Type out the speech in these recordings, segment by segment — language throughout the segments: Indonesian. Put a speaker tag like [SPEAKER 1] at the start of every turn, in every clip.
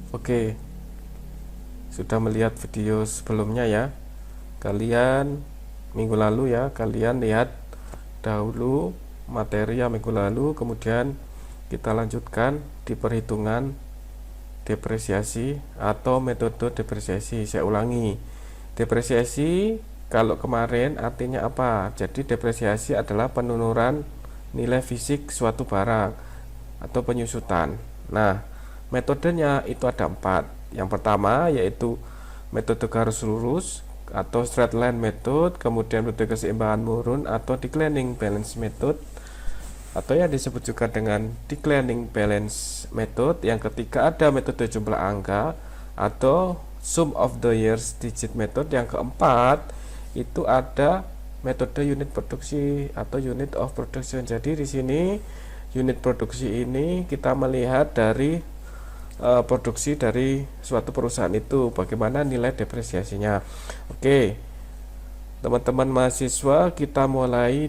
[SPEAKER 1] Oke, sudah melihat video sebelumnya ya. Kalian minggu lalu ya, kalian lihat dahulu materi yang minggu lalu, kemudian kita lanjutkan di perhitungan depresiasi atau metode depresiasi. Saya ulangi, depresiasi kalau kemarin artinya apa? Jadi depresiasi adalah penurunan nilai fisik suatu barang atau penyusutan. Nah, metodenya itu ada 4. Yang pertama yaitu metode garis lurus atau straight line method, kemudian metode keseimbangan murun atau declining balance method, atau yang disebut juga dengan declining balance method. Yang ketiga ada metode jumlah angka atau sum of the years digit method. Yang keempat itu ada metode unit produksi atau unit of production. Jadi di sini unit produksi ini kita melihat dari produksi dari suatu perusahaan itu, bagaimana nilai depresiasinya. Oke, teman-teman mahasiswa, kita mulai.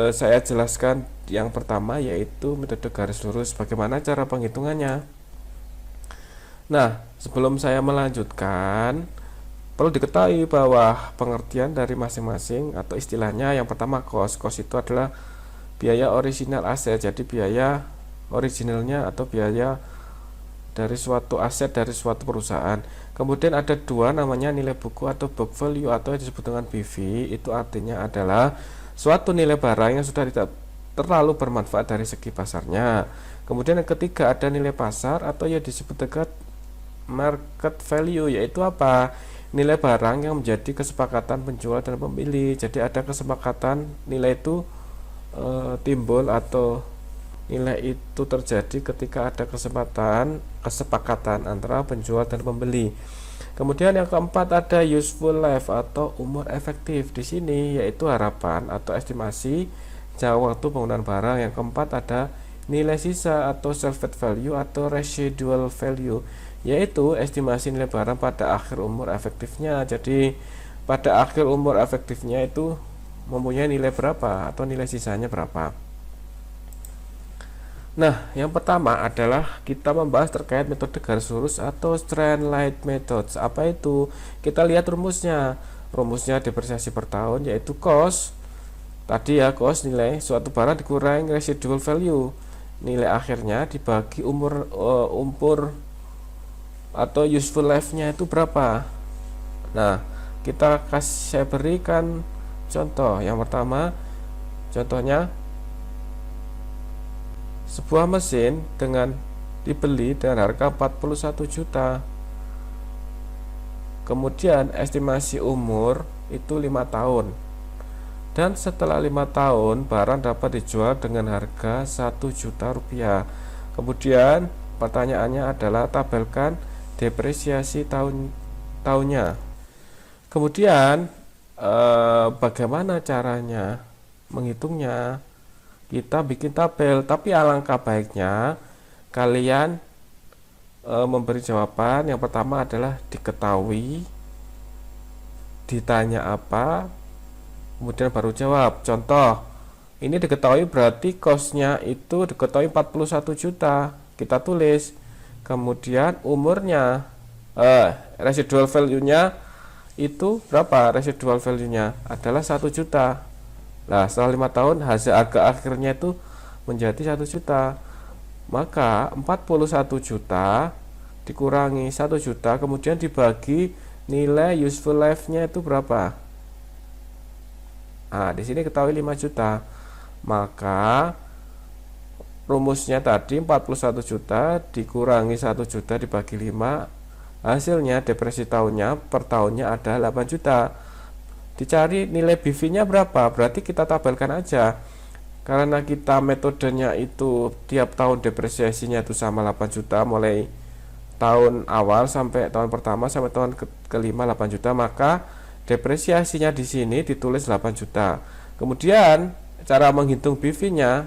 [SPEAKER 1] Saya jelaskan yang pertama yaitu metode garis lurus, bagaimana cara penghitungannya. Nah, sebelum saya melanjutkan, perlu diketahui bahwa pengertian dari masing-masing atau istilahnya, yang pertama cost itu adalah biaya original aset, jadi biaya originalnya atau biaya dari suatu aset dari suatu perusahaan. Kemudian ada dua, namanya nilai buku atau book value atau yang disebut dengan BV. Itu artinya adalah suatu nilai barang yang sudah tidak terlalu bermanfaat dari segi pasarnya. Kemudian yang ketiga ada nilai pasar atau yang disebut dengan market value, yaitu apa? Nilai barang yang menjadi kesepakatan penjual dan pembeli. Jadi ada kesepakatan nilai itu timbul atau nilai itu terjadi ketika ada kesepakatan antara penjual dan pembeli. Kemudian yang keempat ada useful life atau umur efektif. Di sini yaitu harapan atau estimasi jangka waktu penggunaan barang. Yang keempat ada nilai sisa atau salvage value atau residual value, yaitu estimasi nilai barang pada akhir umur efektifnya. Jadi pada akhir umur efektifnya itu mempunyai nilai berapa atau nilai sisanya berapa. Nah, yang pertama adalah kita membahas terkait metode garis lurus atau straight line methods. Apa itu? Kita lihat rumusnya. Rumusnya depresiasi per tahun yaitu cost. Tadi ya, cost nilai suatu barang dikurangi residual value. Nilai akhirnya dibagi umur atau useful life-nya itu berapa. Nah, saya berikan contoh. Yang pertama, contohnya sebuah mesin dengan dibeli dengan harga 41 juta. Kemudian estimasi umur itu 5 tahun. Dan setelah 5 tahun barang dapat dijual dengan harga 1 juta rupiah. Kemudian pertanyaannya adalah tabelkan depresiasi tahunnya. Kemudian bagaimana caranya menghitungnya? Kita bikin tabel, tapi alangkah baiknya kalian memberi jawaban. Yang pertama adalah diketahui, ditanya apa, kemudian baru jawab. Contoh, ini diketahui berarti cost-nya itu diketahui 41 juta. Kita tulis. Kemudian umurnya, residual value-nya itu berapa? Residual value-nya adalah 1 juta. Nah, setelah 5 tahun hasil harga akhirnya itu menjadi 1 juta. Maka 41 juta dikurangi 1 juta kemudian dibagi nilai useful life-nya itu berapa? Nah, di sini ketahui 5 juta. Maka rumusnya tadi 41 juta dikurangi 1 juta dibagi 5, hasilnya depresi tahunnya per tahunnya ada 8 juta. Dicari nilai BV-nya berapa, berarti kita tabelkan aja. Karena kita metodenya itu tiap tahun depresiasinya itu sama 8 juta, mulai tahun awal sampai tahun pertama sampai tahun kelima 8 juta, maka depresiasinya di sini ditulis 8 juta. Kemudian cara menghitung BV-nya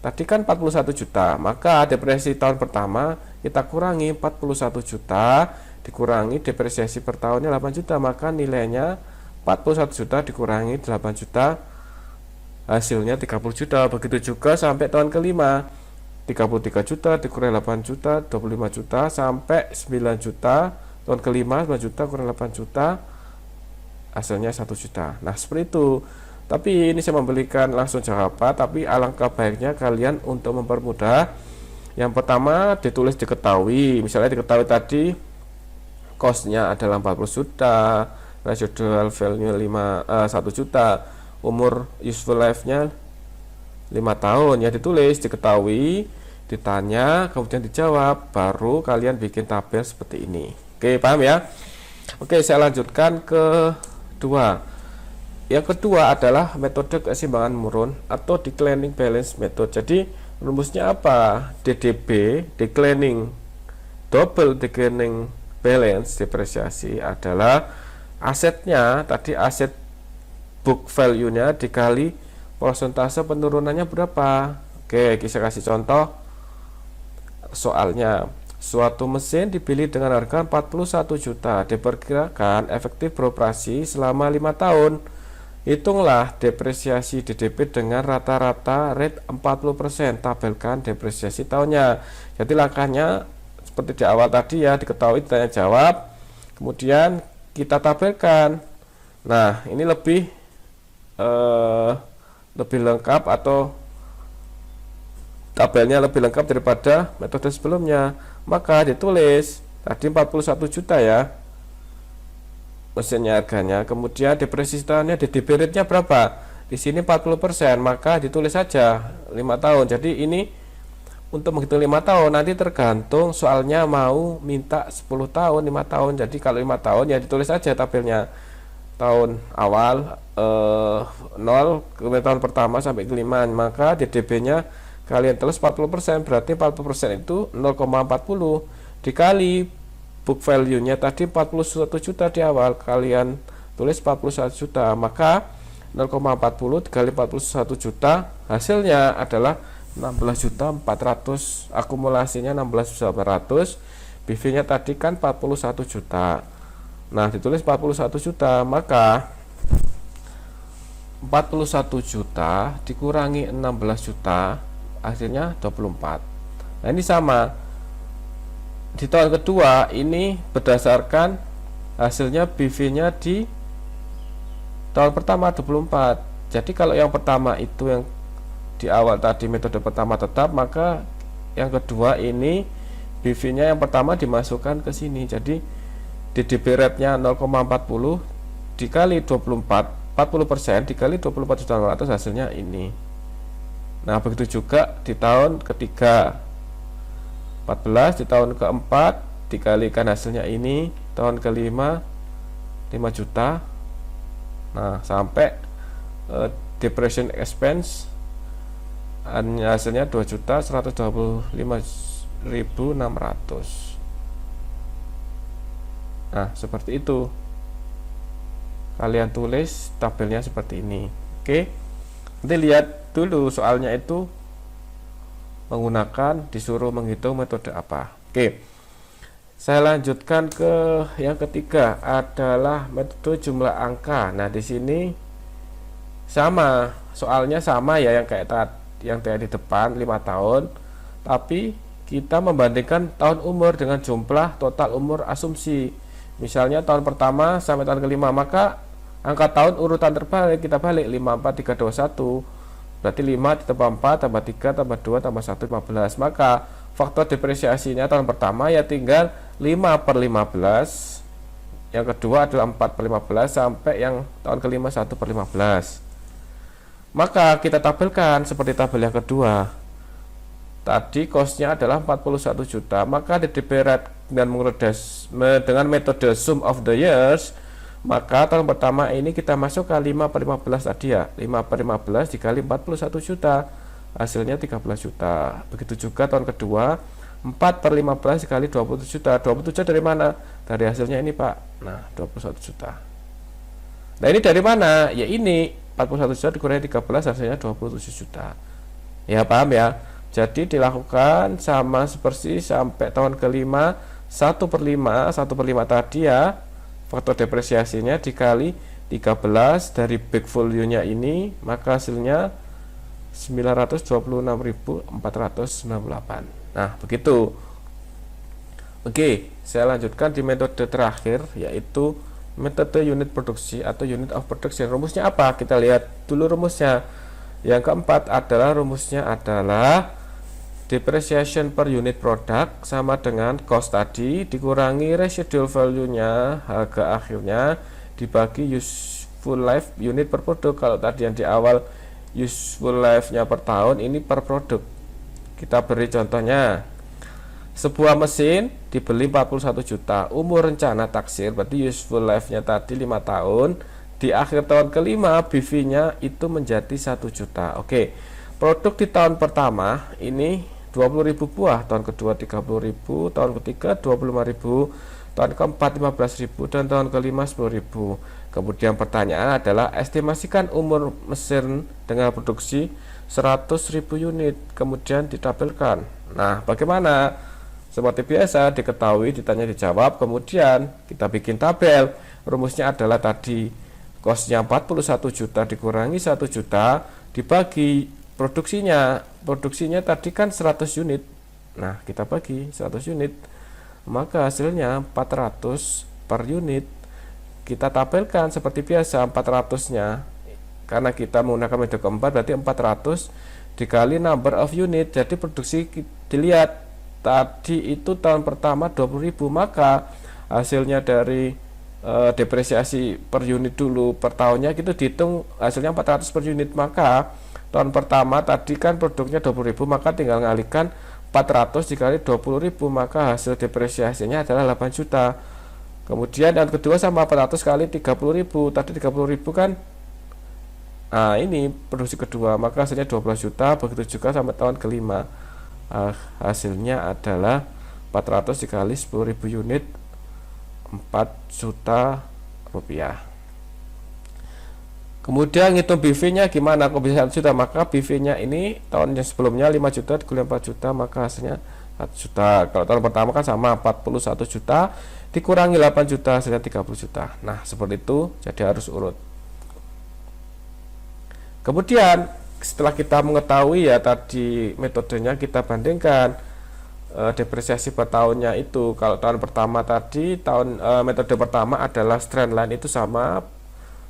[SPEAKER 1] tadi kan 41 juta, maka depresi tahun pertama kita kurangi 41 juta dikurangi depresiasi per tahunnya 8 juta, maka nilainya 41 juta dikurangi 8 juta, hasilnya 30 juta. Begitu juga sampai tahun kelima. 33 juta dikurangi 8 juta 25 juta sampai 9 juta. Tahun kelima 9 juta kurang 8 juta, hasilnya 1 juta. Nah seperti itu. Tapi ini saya memberikan langsung jawaban, tapi alangkah baiknya kalian untuk mempermudah, yang pertama ditulis diketahui. Misalnya diketahui tadi cost-nya adalah 40 juta, residual value 1 juta, umur useful life-nya 5 tahun, ya ditulis diketahui, ditanya, kemudian dijawab, baru kalian bikin tabel seperti ini. Oke, paham ya? Oke, saya lanjutkan ke kedua. Yang kedua adalah metode keseimbangan menurun atau declining balance method. Jadi rumusnya apa? DDB, declining double declining balance depresiasi adalah asetnya tadi, aset book value-nya dikali persentase penurunannya berapa. Oke, saya kasih contoh soalnya. Suatu mesin dibeli dengan harga 41 juta, diperkirakan efektif beroperasi selama 5 tahun. Hitunglah depresiasi DDB dengan rata-rata rate 40%, tabelkan depresiasi tahunnya. Jadi langkahnya seperti di awal tadi ya, diketahui, ditanya jawab, kemudian kita tabelkan. Nah, ini lebih lengkap, atau tabelnya lebih lengkap daripada metode sebelumnya. Maka ditulis tadi 41 juta ya mesinnya harganya, kemudian depresiasi tahunnya, DDB rate-nya berapa? Di sini 40%, maka ditulis saja 5 tahun. Jadi ini untuk menghitung 5 tahun nanti tergantung soalnya mau minta 10 tahun, 5 tahun. Jadi kalau 5 tahun ya ditulis saja tabelnya. Tahun awal 0, kemudian tahun pertama sampai kelima, maka DDB-nya kalian tulis 40%, berarti 40% itu 0,40 dikali book value-nya tadi 41 juta di awal, kalian tulis 41 juta, maka 0,40 dikali 41 juta hasilnya adalah 16.400.000, akumulasinya 16.400.000, BV-nya tadi kan 41 juta. Nah, ditulis 41 juta, maka 41 juta dikurangi 16 juta, hasilnya 24. Nah, ini sama. Di tahun kedua ini berdasarkan hasilnya BV-nya di tahun pertama 24. Jadi kalau yang pertama itu yang di awal tadi metode pertama tetap, maka yang kedua ini BV-nya yang pertama dimasukkan ke sini. Jadi DDB rate-nya 0,40 dikali 24, 40% dikali 24.200, hasilnya ini. Nah, begitu juga di tahun ketiga 14, di tahun keempat dikalikan hasilnya ini, tahun kelima 5 juta. Nah, sampai depreciation expense hasilnya 2.125.600. Nah, seperti itu. Kalian tulis tabelnya seperti ini. Oke. Nanti lihat dulu soalnya itu menggunakan, disuruh menghitung metode apa. Oke. Saya lanjutkan ke yang ketiga adalah metode jumlah angka. Nah, di sini sama, soalnya sama ya, yang kayak yang tadi di depan 5 tahun, tapi kita membandingkan tahun umur dengan jumlah total umur asumsi. Misalnya tahun pertama sampai tahun kelima, maka angka tahun urutan terbalik kita balik 5, 4, 3, 2, 1. Berarti 5 ditambah 4 tambah 3 tambah 2 tambah 1, 15. Maka faktor depresiasinya tahun pertama ya tinggal 5/15. Yang kedua adalah 4/15 sampai yang tahun kelima 1/15. Maka kita tabelkan seperti tabel yang kedua. Tadi cost-nya adalah 41 juta, maka DDB rate dan dengan metode sum of the years, maka tahun pertama ini kita masuk ke 5/15 tadi ya, 5/15 dikali 41 juta, hasilnya 13 juta. Begitu juga tahun kedua 4/15 dikali 27 juta. 27 dari mana? Dari hasilnya ini Pak. Nah, 21 juta. Nah, ini dari mana? Ya ini 41 juta dikurangi 13, hasilnya 27 juta. Ya, paham ya? Jadi dilakukan sama seperti sampai tahun kelima 1/5 tadi ya, faktor depresiasinya dikali 13 dari big value nya ini, maka hasilnya 926.498. Nah, begitu. Oke, saya lanjutkan di metode terakhir, yaitu metode unit produksi atau unit of production. Rumusnya apa? Kita lihat dulu rumusnya. Yang keempat adalah rumusnya adalah depreciation per unit product sama dengan cost tadi dikurangi residual value-nya, harga akhirnya, dibagi useful life unit per produk. Kalau tadi yang di awal useful life-nya per tahun, ini per produk. Kita beri contohnya. Sebuah mesin dibeli 41 juta, umur rencana taksir, berarti useful life-nya tadi 5 tahun, di akhir tahun kelima BV-nya itu menjadi 1 juta. Oke, produk di tahun pertama ini 20.000 buah, tahun kedua 30.000, tahun ketiga 25.000, tahun keempat 15.000, dan tahun kelima 10.000. Kemudian pertanyaan adalah estimasikan umur mesin dengan produksi 100.000 unit, kemudian ditampilkan. Nah, bagaimana? Seperti biasa, diketahui, ditanya, dijawab, kemudian kita bikin tabel. Rumusnya adalah tadi costnya 41 juta dikurangi 1 juta dibagi produksinya. Produksinya tadi kan 100 unit. Nah, kita bagi 100 unit, maka hasilnya 400 per unit. Kita tabelkan seperti biasa 400-nya. Karena kita menggunakan metode keempat, berarti 400 dikali number of unit. Jadi produksi dilihat tadi itu tahun pertama 20.000, maka hasilnya dari depresiasi per unit dulu per tahunnya gitu dihitung, hasilnya 400 per unit. Maka tahun pertama tadi kan produknya 20.000, maka tinggal ngalihkan 400 dikali 20.000, maka hasil depresiasinya adalah 8 juta. Kemudian yang kedua sama 400 kali 30.000, tadi 30.000 kan, nah ini produksi kedua, maka hasilnya 12 juta. Begitu juga sampai tahun kelima, hasilnya adalah 400 dikali 10.000 unit, 4 juta rupiah. Kemudian ngitung BV-nya gimana? Kok bisa 1 juta? Maka BV-nya ini tahun yang sebelumnya 5 juta dikali 4 juta, maka hasilnya 4 juta. Kalau tahun pertama kan sama 41 juta dikurangi 8 juta, hasilnya 30 juta. Nah, seperti itu, jadi harus urut. Kemudian setelah kita mengetahui ya tadi metodenya, kita bandingkan depresiasi per tahunnya itu. Kalau tahun pertama tadi, metode pertama adalah straight line, itu sama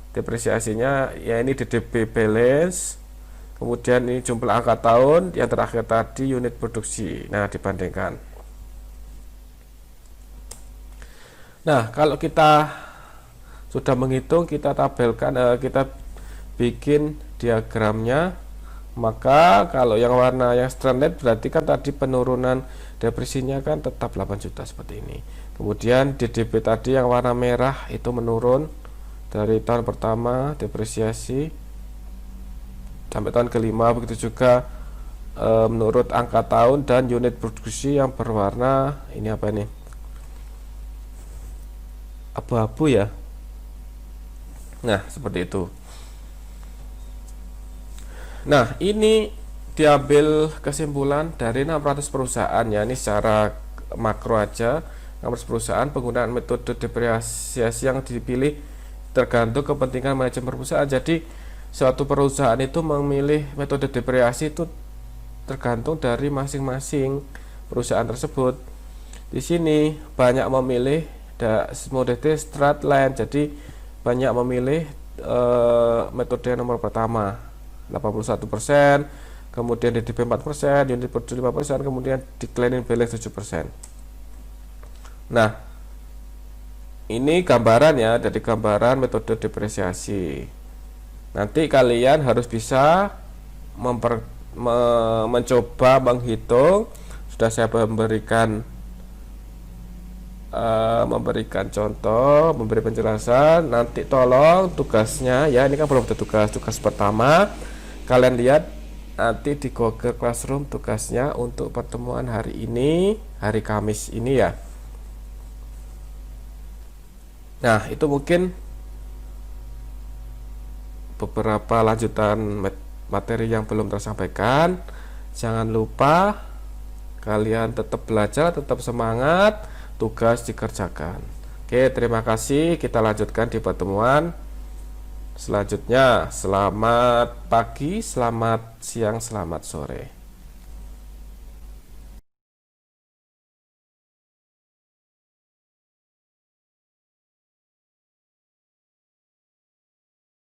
[SPEAKER 1] depresiasinya ya, ini DDB balance, kemudian ini jumlah angka tahun, yang terakhir tadi unit produksi. Nah, dibandingkan. Nah, kalau kita sudah menghitung, kita tabelkan, kita bikin diagramnya. Maka kalau yang warna yang straight line berarti kan tadi penurunan depresinya kan tetap 8 juta seperti ini. Kemudian DDB tadi yang warna merah itu menurun dari tahun pertama depresiasi sampai tahun kelima. Begitu juga menurut angka tahun dan unit produksi yang berwarna ini apa ini, abu-abu ya. Nah, seperti itu. Nah, ini diambil kesimpulan dari 600 perusahaan ya, ini secara makro aja. 600 perusahaan, penggunaan metode depresiasi yang dipilih tergantung kepentingan manajemen perusahaan. Jadi suatu perusahaan itu memilih metode depresiasi itu tergantung dari masing-masing perusahaan tersebut. Di sini banyak memilih model straight line, jadi banyak memilih metode nomor pertama 81%, kemudian DDB 4%, unit produksi 5%, kemudian declining balance 7%. Nah, ini gambaran ya, dari gambaran metode depresiasi. Nanti kalian harus bisa mencoba menghitung. Sudah saya memberikan contoh, memberi penjelasan. Nanti tolong tugasnya ya, ini kan belum ada tugas pertama. Kalian lihat nanti di Google Classroom tugasnya untuk pertemuan hari ini, hari Kamis ini ya. Nah, itu mungkin beberapa lanjutan materi yang belum tersampaikan. Jangan lupa kalian tetap belajar, tetap semangat, tugas dikerjakan. Oke, terima kasih. Kita lanjutkan di pertemuan Selanjutnya, selamat pagi, selamat siang, selamat sore.